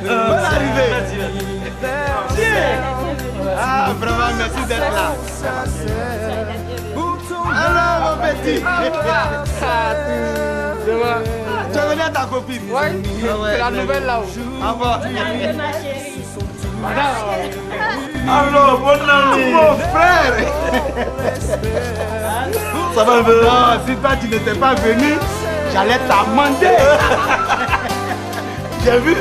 Bonne arrivée. Ah, vraiment, merci d'être là. Alors, mon petit. Tu as venu à ta copine? Oui, c'est la nouvelle là-haut. Ah bon? Alors, bon ami. Mon frère. Ça va un peu? Non, si toi tu n'étais pas venu, j'allais t'amender. J'ai vu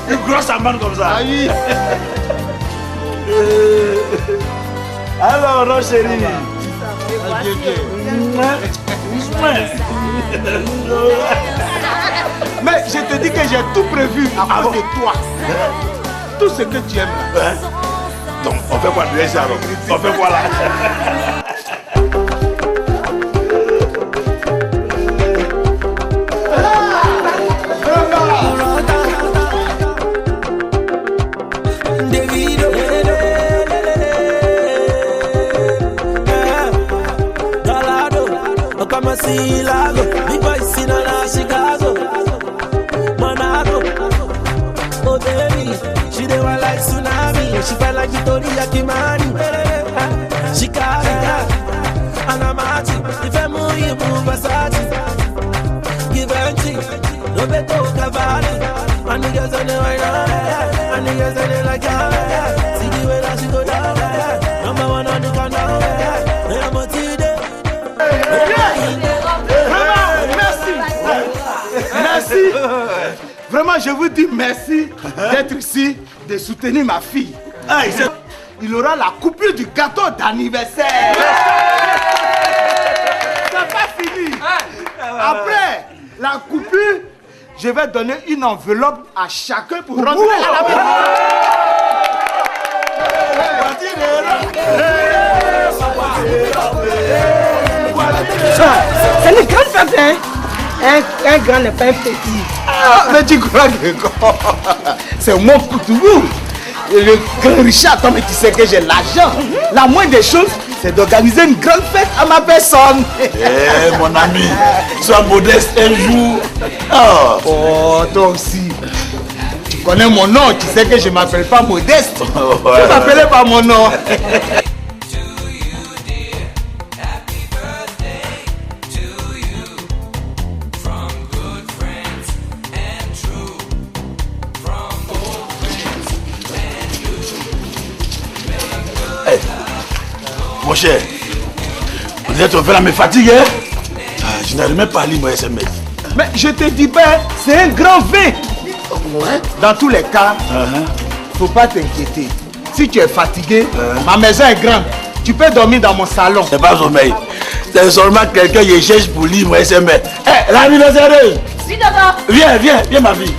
une grosse amende comme ça. Ah oui. Alors, non, chérie. Mais je te dis que j'ai tout prévu à cause de toi. Tout ce que tu aimes. Hein? Donc, on fait quoi de ça alors? On fait quoi là? Silago, big boy seen on Chicago, Monaco. Oh baby, she dey want like tsunami. She felt like Victoria Kimani. She got it, and I'm at it. If I move, you move Versace. Give her tea, Roberto Cavalli. And the girls on the right now, and the girls on the like that. See the way that she go down, number one on the countdown. I'm a today. Merci. Vraiment, je vous dis merci d'être ici, de soutenir ma fille. Il aura la coupure du gâteau d'anniversaire. C'est pas fini. Après la coupure, je vais donner une enveloppe à chacun pour rentrer à la maison. C'est une grande fête, hein? Un grand n'est pas un petit. Ah, mais tu crois que c'est mon couteau. Le grand Richard, toi, mais tu sais que j'ai l'argent. La moindre des choses, c'est d'organiser une grande fête à ma personne. Eh, mon ami, sois modeste un jour. Oh, toi aussi. Tu connais mon nom, tu sais que je ne m'appelle pas Modeste. Ouais. Tu m'appelais pas mon nom. Mon cher, peut-être on fait la me fatigue, hein? Je n'arrive même pas à lire mon SMS. Mais je te dis pas, c'est un grand V. Dans tous les cas, faut pas t'inquiéter. Si tu es fatigué, ma maison est grande. Tu peux dormir dans mon salon. C'est pas sommeil. C'est seulement quelqu'un qui cherche pour lire mon SMS. Eh, l'anniversaire! Oui, papa. Viens ma vie,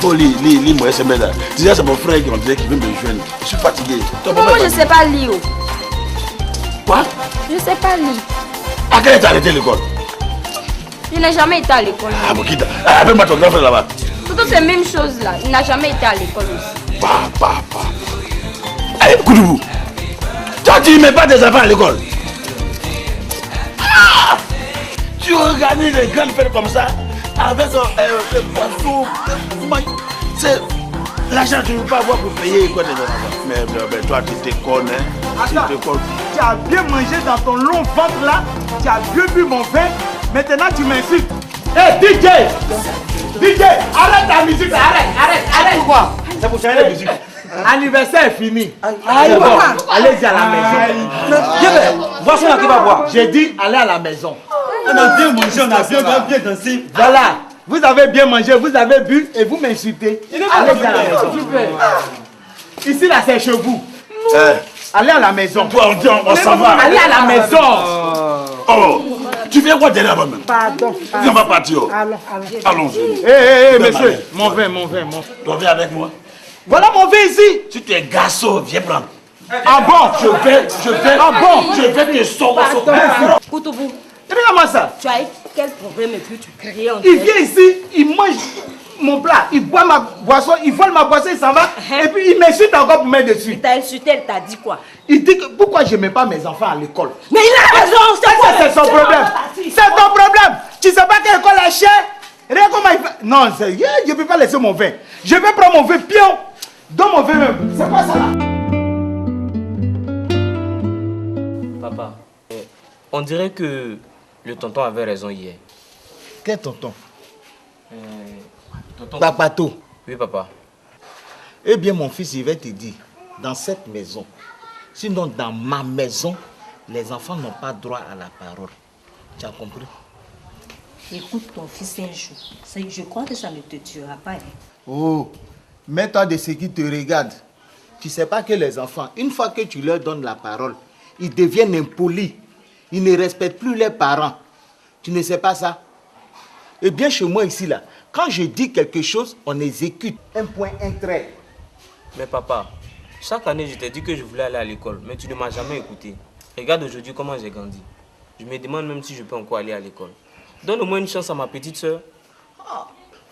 Oh, lis mon SMS là. Déjà, c'est mon frère qui m'a dit qu'il veut me joindre. Je suis fatigué. Moi, je sais pas lire. Quoi? Je sais pas lire. À quelle état arrêté l'école? Je n'ai jamais été à l'école. Ah, Mokita, appelle-moi ton grand frère là-bas. Surtout ces mêmes choses là. Il n'a jamais été à l'école aussi. Papa. Allez, Koudoubou. Toi, tu ne mets pas tes enfants à l'école. Tu organises les grandes fêtes comme ça avec les boissons. C'est l'argent que tu ne peux pas avoir pour payer quoi des enfants. Mais toi, tu te connais. Attends, tu as bien mangé dans ton long ventre là. Tu as bien bu mon vin. Maintenant, tu m'insultes. Hé, DJ! DJ, arrête ta musique, arrête. Pourquoi? C'est pour changer la musique. Anniversaire est fini. Bon, allez-y à la maison. Voici là qui va boire. J'ai dit, allez à la maison. On a bien mangé, on a bien dansé. Voilà, vous avez bien mangé, vous avez bu et vous m'insultez. Allez-y à la maison. Ici là, c'est chez vous. Allez à la maison. On s'en va. Allez à la maison. Oh, tu viens quoi derrière moi même? Pardon. On va partir. Allons-y. Hé, monsieur, mon vin. Tu viens avec moi? Voilà mon vin ici. Si tu es garçon, viens prendre. Ah bon? Je vais te sortir. Koutoubou, Regarde-moi ça. tu as quel problème et puis tu cries en Il vient ici, il mange mon plat, il boit ma boisson, il vole ma boisson, il s'en va. Et puis il m'insulte encore pour mettre dessus. Il t'a insulté, elle t'a dit quoi? Il dit que pourquoi je ne mets pas mes enfants à l'école. Mais il a raison, C'est son problème. C'est ton problème. Tu sais pas que l'école est chère? Regarde comment il fait. Non, je ne peux pas laisser mon vin. Je vais prendre mon vin pion. Dans mon vin même. C'est quoi ça là? Papa, on dirait que le tonton avait raison hier. Quel tonton? Tonton... Papato. Oui, papa. Eh bien, mon fils, je vais te dire, dans cette maison, sinon dans ma maison, les enfants n'ont pas droit à la parole. Tu as compris? Écoute ton fils un jour. Je crois que ça ne te tuera pas. Hein. Oh, mets-toi de ceux qui te regardent. Tu ne sais pas que les enfants, une fois que tu leur donnes la parole, ils deviennent impolis. Ils ne respectent plus leurs parents. Tu ne sais pas ça? Eh bien, chez moi ici, là, quand je dis quelque chose, on exécute. Un point, un trait. Mais papa, chaque année, je t'ai dit que je voulais aller à l'école, mais tu ne m'as jamais écouté. Regarde aujourd'hui comment j'ai grandi. Je me demande même si je peux encore aller à l'école. Donne au moins une chance à ma petite soeur.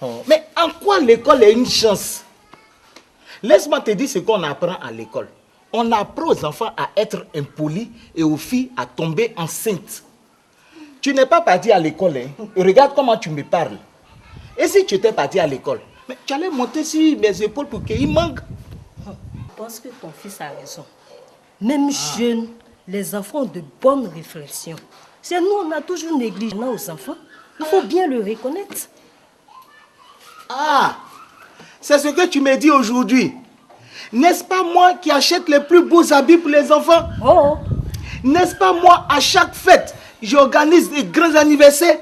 Oh, mais en quoi l'école est une chance? Laisse-moi te dire ce qu'on apprend à l'école. On apprend aux enfants à être impolis et aux filles à tomber enceintes. Tu n'es pas parti à l'école, hein? Regarde comment tu me parles. Et si tu étais parti à l'école, mais tu allais monter sur mes épaules pour qu'il manque. Je pense que ton fils a raison. Même jeunes, les enfants ont de bonnes réflexions. C'est nous, on a toujours négligé nos enfants. Il faut bien le reconnaître. Ah, c'est ce que tu me dis aujourd'hui. N'est-ce pas moi qui achète les plus beaux habits pour les enfants? Oh. N'est-ce pas moi, à chaque fête, j'organise des grands anniversaires?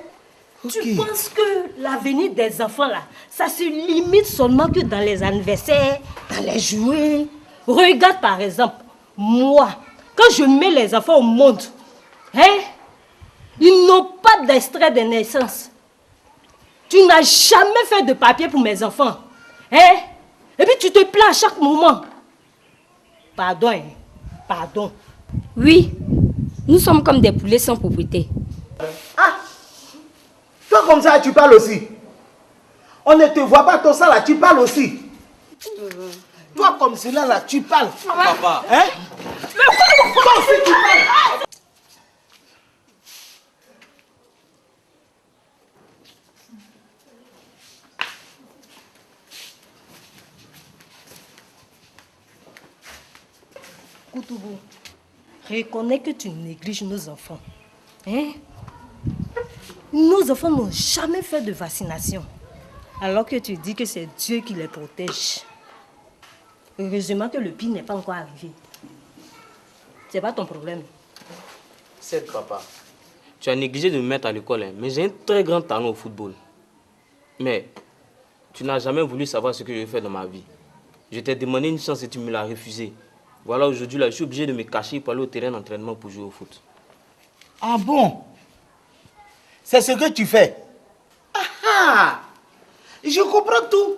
Tu penses que l'avenir des enfants, là, ça se limite seulement que dans les anniversaires, dans les jouets? Regarde par exemple, moi, quand je mets les enfants au monde, hein, ils n'ont pas d'extrait de naissance. Tu n'as jamais fait de papier pour mes enfants. Hein? Et puis tu te plains à chaque moment. Pardon, hein? Pardon. Oui, nous sommes comme des poulets sans propriété. Ah! Toi comme ça, tu parles aussi. On ne te voit pas ton ça là, tu parles aussi. Toi comme cela là, tu parles. Papa. Hein? Toi aussi tu parles. Koutoubou, reconnais que tu négliges nos enfants. Hein? Nos enfants n'ont jamais fait de vaccination. Alors que tu dis que c'est Dieu qui les protège. Heureusement que le pire n'est pas encore arrivé. C'est pas ton problème. C'est papa. Tu as négligé de me mettre à l'école, hein, mais j'ai un très grand talent au football. Mais tu n'as jamais voulu savoir ce que je fais dans ma vie. Je t'ai demandé une chance et tu me l'as refusé. Voilà, aujourd'hui, là, je suis obligé de me cacher pour aller au terrain d'entraînement pour jouer au foot. Ah bon? C'est ce que tu fais? Ah ah! Je comprends tout.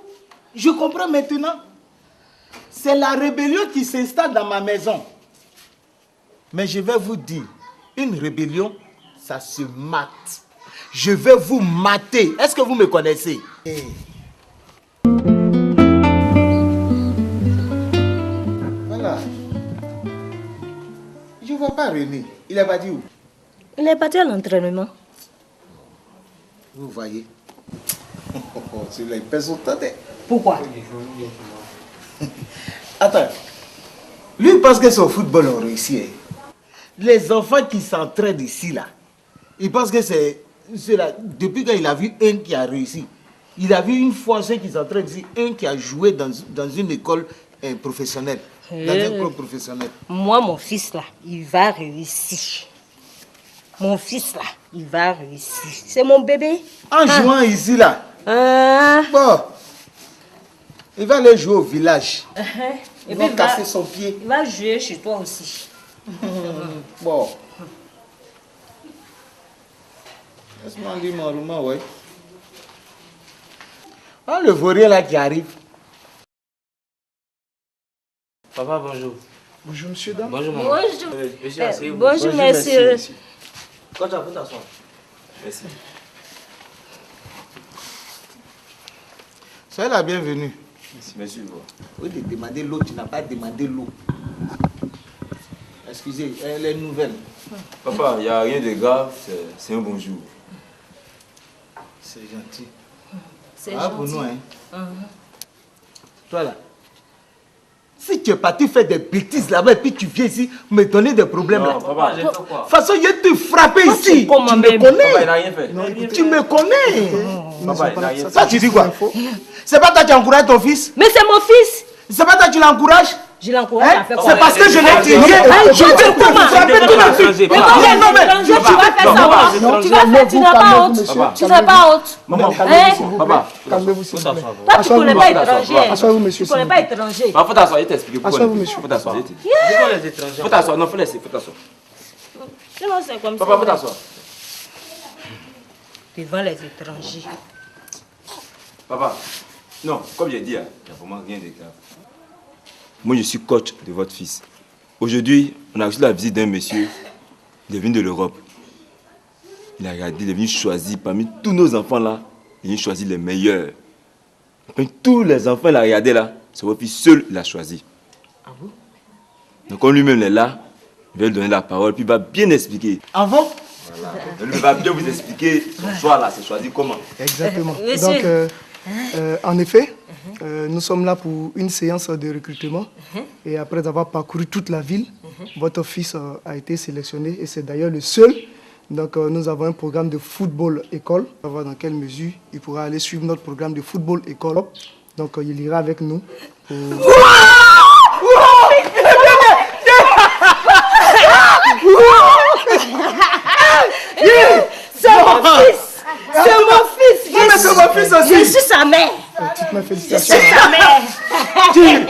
Je comprends maintenant. C'est la rébellion qui s'installe dans ma maison. Mais je vais vous dire, une rébellion, ça se mate. Je vais vous mater. Est-ce que vous me connaissez? Voilà. Je ne vois pas René. Il est parti où? Il est parti à l'entraînement. Vous voyez? C'est les personnes. Pourquoi? Attends. Lui pense que son football a réussi. Les enfants qui s'entraînent ici, là, ils pensent que c'est là. Depuis qu'il a vu un qui a réussi, il a vu une fois ceux qui s'entraînent ici, un qui a joué dans une école professionnelle, dans un club professionnel. Moi, mon fils, là, il va réussir. Mon fils, là, il va réussir. C'est mon bébé. En jouant ici, là, bon, il va aller jouer au village. Et Il puis va casser son pied. Il va jouer chez toi aussi. Bon. Laisse-moi lire mon roman, ouais. Ah, le vaurien là qui arrive. Papa, bonjour. Bonjour, monsieur, dame. Bonjour, maman. Bonjour. Monsieur, asseyez-vous. Bonjour, monsieur. Quand tu as fait t'asseoir. Merci. Soyez la bienvenue. Merci. Oui, de demander l'eau, tu n'as pas demandé l'eau. Excusez, elle est nouvelle. Papa, il n'y a rien de grave, c'est un bonjour. C'est gentil. C'est Ah, pour gentil. nous, hein. Toi là. Si tu es parti faire des bêtises là-bas et puis tu viens ici me donner des problèmes là. Non, papa, j'ai fait quoi? De toute façon, je vais te frapper Toi, ici. tu Tu me Papa, il connais. n'a rien fait. Tu me connais. Papa, il n'a rien fait. Ça, tu dis quoi? C'est pas toi qui encourages ton fils? Mais c'est mon fils. C'est pas toi qui l'encourages? Je l'encourage à faire quoi? C'est parce que je l'ai tiré. Je vais comment? frapper tout de suite. Mais Non, quand non, mais tu vas faire ça, hein? Tu vas faire, tu n'as pas honte. Tu n'as pas honte. Maman, Hein? papa, Calmez-vous, s'il vous plaît. Toi, tu ne connais pas étranger. Assoyez-vous, monsieur. Tu ne connais pas étranger. faut t'asseoir, il t'explique pourquoi. Assoyez-vous, monsieur. Faut t'asseoir, il t'explique. Devant les étrangers. Faut t'asseoir, non, faut laisser, faut t'asseoir. Sinon, c'est comme ça. Papa, faut t'asseoir. Devant les étrangers. Papa, non, comme j'ai dit, il n'y a vraiment rien de grave. Moi, je suis coach de votre fils. Aujourd'hui, on a reçu la visite d'un monsieur. Il est venu de l'Europe. Il a regardé, il est venu choisir parmi tous nos enfants là. Il est venu choisir les meilleurs. Parmi tous les enfants, il a regardé là. C'est votre fils seul, il a choisi. Ah bon? Donc, comme lui-même est là, il va lui donner la parole, puis il va bien expliquer. Ah bon? Voilà. Donc, il va bien vous expliquer son choix là, c'est choisi comment. Exactement. Monsieur. Donc, en effet, nous sommes là pour une séance de recrutement. Et après avoir parcouru toute la ville, votre fils a été sélectionné et c'est d'ailleurs le seul. Donc, nous avons un programme de football école. On va voir dans quelle mesure il pourra aller suivre notre programme de football école. Donc, il ira avec nous. Pour... C'est mon fils. C'est mon fils. Non, mais c'est mon fils aussi. Je suis sa mère. Toutes mes Je félicitations. suis sa mère.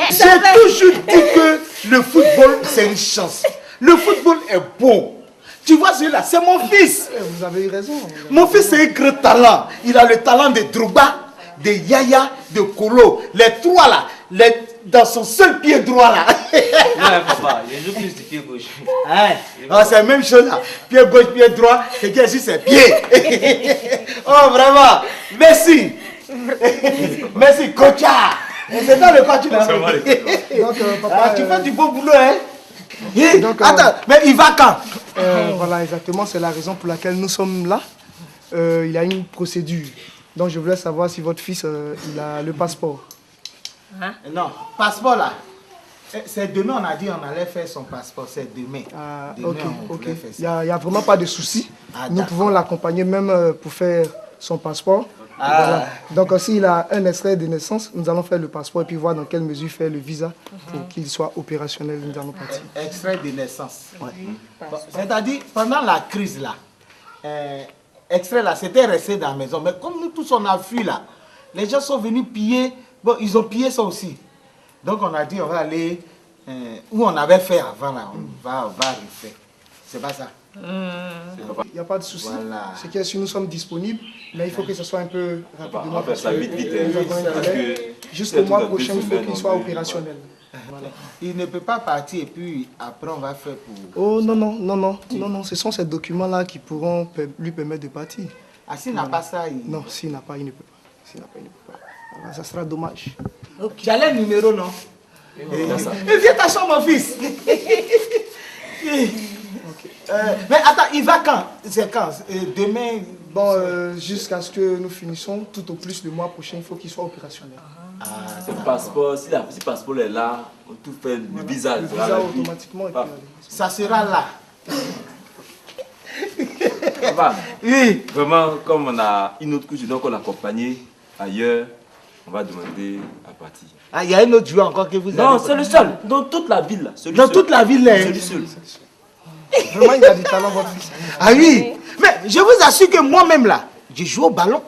J'ai toujours dit que le football, c'est une chance. Le football est bon. Tu vois celui-là, c'est mon fils. Vous avez eu raison. Mon fils, c'est un grand talent. Il a le talent de Drogba, de Yaya, de Kolo. Les trois là, dans son seul pied droit là. Ouais, papa, il joue plus du pied gauche. Hein? Ah, c'est la même chose là. Pied gauche, pied droit. Quelqu'un ici, c'est pied. Oh, vraiment. Merci. Merci, Kocha. C'est dans le coach là. Donc, Ah, tu fais du beau boulot, hein? Donc, Attends, mais il va quand? Voilà, exactement, c'est la raison pour laquelle nous sommes là. Il y a une procédure. Donc, je voulais savoir si votre fils il a le passeport. Non, passeport là. C'est demain, on a dit on allait faire son passeport. C'est demain. Ah, Demain, ok, on ok. voulait faire Il ça. n'y a vraiment pas de souci. Ah, Nous d'accord. pouvons l'accompagner même pour faire son passeport. Ah. Voilà. Donc, s'il a un extrait de naissance, nous allons faire le passeport et puis voir dans quelle mesure faire le visa pour qu'il soit opérationnel. Nous allons partir. Extrait de naissance. Bon, c'est-à-dire, pendant la crise là, extrait là, c'était resté dans la maison. Mais comme nous tous on a fui là, les gens sont venus piller. Bon, ils ont pillé ça aussi. Donc on a dit on va aller où on avait fait avant là. On va refaire. C'est pas ça. Il n'y a pas de souci. Voilà. C'est que si nous sommes disponibles, mais il faut que ce soit un peu rapidement. On va faire ça vite, vite. Nous avons un Parce délai. que Jusqu'au mois c'est tout dans prochain, 2 il faut semaines, qu'il on soit peut- opérationnel. Il ne peut pas partir et puis après on va faire pour. Oh non, non, non, non, non, non, ce sont ces documents-là qui pourront lui permettre de partir. Ah, s'il n'a pas ça, il. Non, s'il n'a pas, il ne peut pas. S'il n'a pas, il ne peut pas. Voilà, ça sera dommage. Tu as le numéro, non? Viens t'asseoir, mon fils. Mais attends, il va quand? C'est quand? Demain. Bon, jusqu'à ce que nous finissons, tout au plus le mois prochain, il faut qu'il soit opérationnel. C'est le passeport, si le passeport est là, on tout fait, le visa Le sera visa là, puis- automatiquement. Et Ah. puis, Ça sera là. Papa, Oui. vraiment, comme on a une autre couche, donc on a accompagné ailleurs, on va demander à partir. Ah, il y a un autre joueur encore que vous avez. Non, c'est le seul, dans toute la ville là. celui Dans seul. toute la ville, là. C'est lui seul. Vraiment, il a du talent, votre fils. Ah oui. Mais je vous assure que moi-même là, je joue au ballon.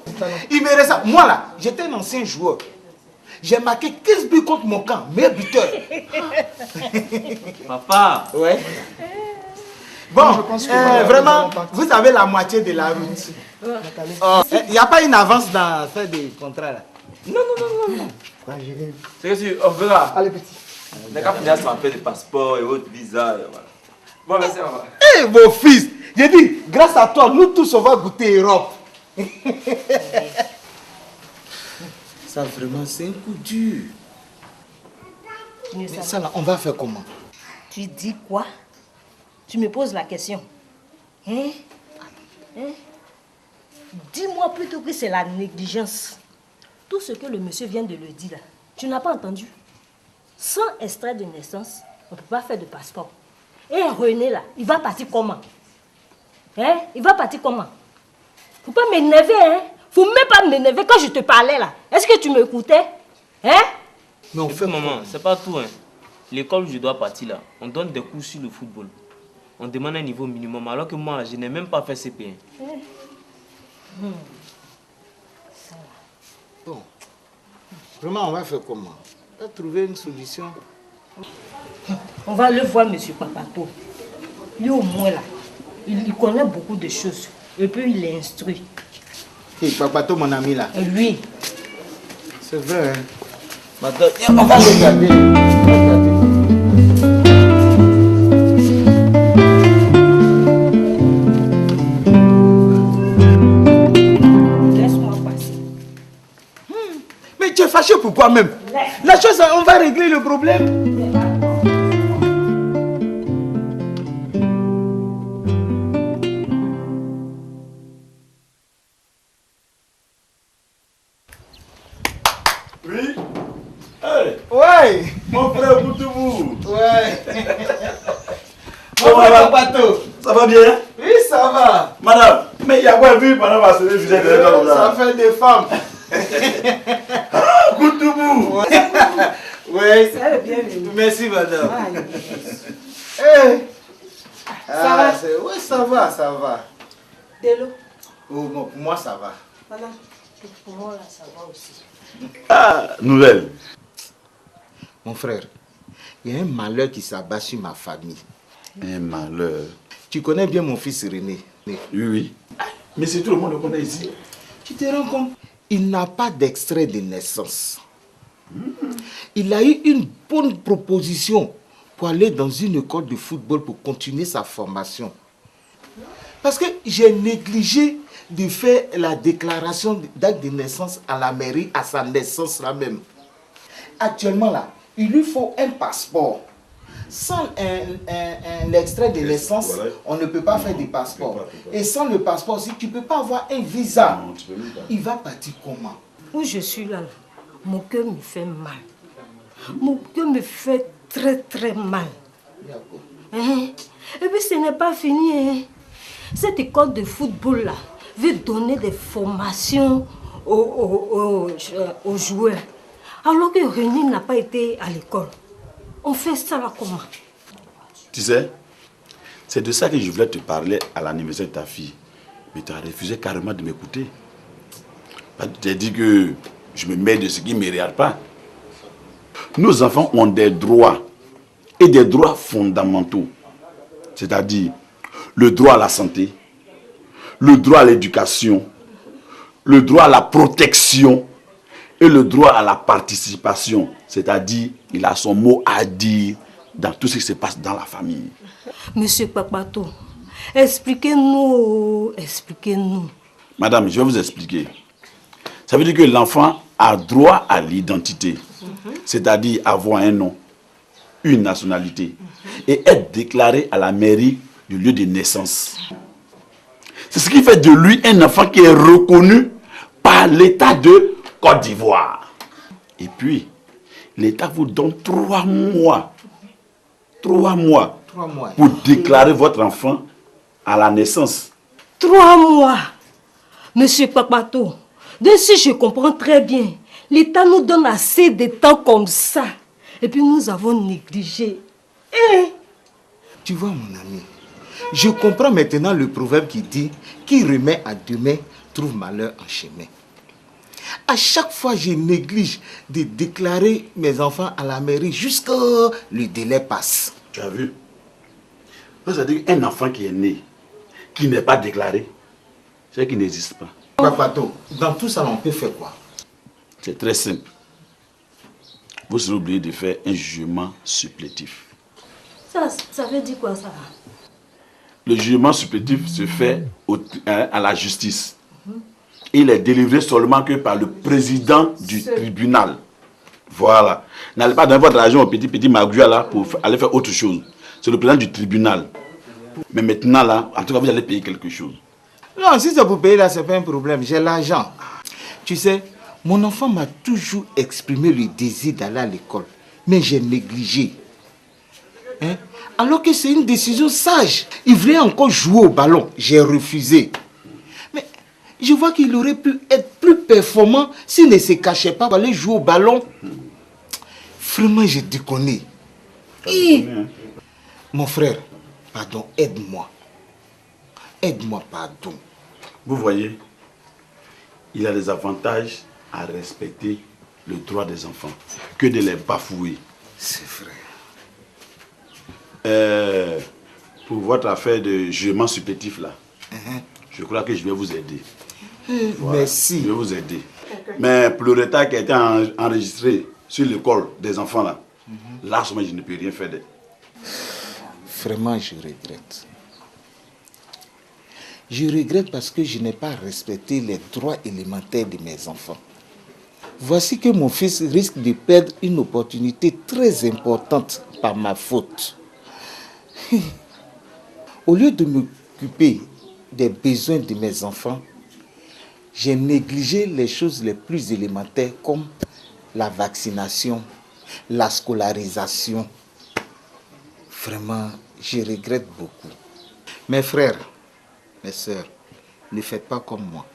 Il me reste. Moi là, j'étais un ancien joueur. J'ai marqué 15 buts contre mon camp, meilleur buteur. Papa, Ouais. Bon, je pense que voilà, nous vraiment, allons partir. vous avez la moitié de la route. Il n'y a pas une avance dans faire des contrats là. C'est que si on verra, Allez, petit. on a qu'à finir sans faire des passeports et autres visas, et voilà. Bon, merci, papa. Eh mon fils, j'ai dit, grâce à toi, nous tous on va goûter Europe. Ça vraiment, c'est un coup dur. Mais ça là, on va faire comment? Tu dis quoi? Tu me poses la question. Hein? Hein? Dis-moi plutôt que c'est la négligence. tout ce que le monsieur vient de le dire là, tu n'as pas entendu? Sans extrait de naissance, on ne peut pas faire de passeport. Et René là, il va partir comment? Hein? Il va partir comment? Faut pas m'énerver, hein? Faut même pas m'énerver quand je te parlais là. Est-ce que tu m'écoutais? Hein? Mais fait, maman, c'est pas tout, hein. L'école où je dois partir là, on donne des cours sur le football. On demande un niveau minimum, alors que moi, je n'ai même pas fait CP1. Bon. Vraiment, on va faire comment? On va trouver une solution. On va le voir, monsieur Papato. Lui, au moins, là, il connaît beaucoup de choses. Et puis, il est instruit. Et Papato, mon ami, là. Et lui? C'est vrai, hein? Maintenant, on va le garder. Laisse-moi passer. Mais tu es fâché pourquoi même? La chose, on va régler le problème. Oui. Hey. Ouais. Mon frère Boutoubou. Ouais. Comment Mon va? Papato. Ça va bien? Oui, ça va. Madame, mais il y a quoi vu pendant ma soirée, je vous ai donné comme Ça fait des femmes. Boutoubou. Ouais. Ça va bien, bienvenue. Merci, madame. Ça va? Oui, ça va, ça va. De l'eau. Oh, bon, pour moi, ça va. Voilà. Pour moi, là, ça va aussi. Ah, nouvelle. Mon frère, il y a un malheur qui s'abat sur ma famille. Un malheur. Tu connais bien mon fils René. Oui, oui. Mais c'est tout le monde le connaît ici. Tu te rends compte? Il n'a pas d'extrait de naissance. Il a eu une bonne proposition pour aller dans une école de football pour continuer sa formation. Parce que j'ai négligé de faire la déclaration d'acte de naissance à la mairie, à sa naissance là même. Actuellement là, il lui faut un passeport. Sans l'extrait de naissance, voilà. on ne peut pas faire de passeport. Et sans le passeport aussi, tu ne peux pas avoir un visa. Non, tu peux même pas. Il va partir comment? Où je suis là, mon cœur me fait mal. Mon cœur me fait très très mal. Hein? Et puis ce n'est pas fini. Hein? Cette école de football là veut donner des formations aux joueurs. Alors que René n'a pas été à l'école. On fait ça là comment? Tu sais, c'est de ça que je voulais te parler à l'anniversaire de ta fille. Mais tu as refusé carrément de m'écouter. Tu as dit que je me mets de ce qui ne me regarde pas. Nos enfants ont des droits, et des droits fondamentaux. C'est-à-dire le droit à la santé, le droit à l'éducation, le droit à la protection et le droit à la participation. C'est-à-dire il a son mot à dire dans tout ce qui se passe dans la famille. Monsieur Papato, expliquez-nous, expliquez-nous. Madame, je vais vous expliquer. Ça veut dire que l'enfant a droit à l'identité, c'est-à-dire avoir un nom, une nationalité, et être déclaré à la mairie du lieu de naissance. C'est ce qui fait de lui un enfant qui est reconnu par l'État de Côte d'Ivoire. Et puis, l'État vous donne 3 mois. 3 mois. 3 mois. Pour déclarer votre enfant à la naissance. 3 mois. Monsieur Papato, de si je comprends très bien, l'État nous donne assez de temps comme ça. Et puis nous avons négligé. Tu vois mon ami, je comprends maintenant le proverbe qui dit « Qui remet à demain trouve malheur en chemin ». À chaque fois, je néglige de déclarer mes enfants à la mairie jusqu'à le délai passe. Tu as vu? C'est-à-dire qu'un enfant qui est né, qui n'est pas déclaré, c'est qu'il n'existe pas. Papato, dans tout ça, on peut faire quoi? C'est très simple. Vous serez obligé de faire un jugement supplétif. Ça veut dire quoi ça? Le jugement supplétif se fait à la justice. Il est délivré seulement que par le président du tribunal. Voilà. N'allez pas donner votre argent au petit Magua là pour aller faire autre chose. C'est le président du tribunal. Mais maintenant là, en tout cas, vous allez payer quelque chose. Non, si c'est pour payer là, c'est pas un problème. J'ai l'argent. Tu sais, Mon enfant m'a toujours exprimé le désir d'aller à l'école, mais j'ai négligé. Hein? Alors que c'est une décision sage. Il voulait encore jouer au ballon. J'ai refusé. Mais je vois qu'il aurait pu être plus performant s'il ne se cachait pas pour aller jouer au ballon. Vraiment, je déconne. Mon frère, pardon, aide-moi. Aide-moi, pardon. Vous voyez, il a des avantages à respecter le droit des enfants que de les bafouer. C'est vrai. Pour votre affaire de jugement supplétif là, je crois que je vais vous aider. Voilà, merci. Je vais vous aider. Mais pour le retard qui a été enregistré sur l'école des enfants là, là, je ne peux rien faire. Vraiment, je regrette. Je regrette parce que je n'ai pas respecté les droits élémentaires de mes enfants. Voici que mon fils risque de perdre une opportunité très importante par ma faute. Au lieu de m'occuper des besoins de mes enfants, j'ai négligé les choses les plus élémentaires comme la vaccination, la scolarisation. Vraiment, je regrette beaucoup. Mes frères, mes sœurs, ne faites pas comme moi.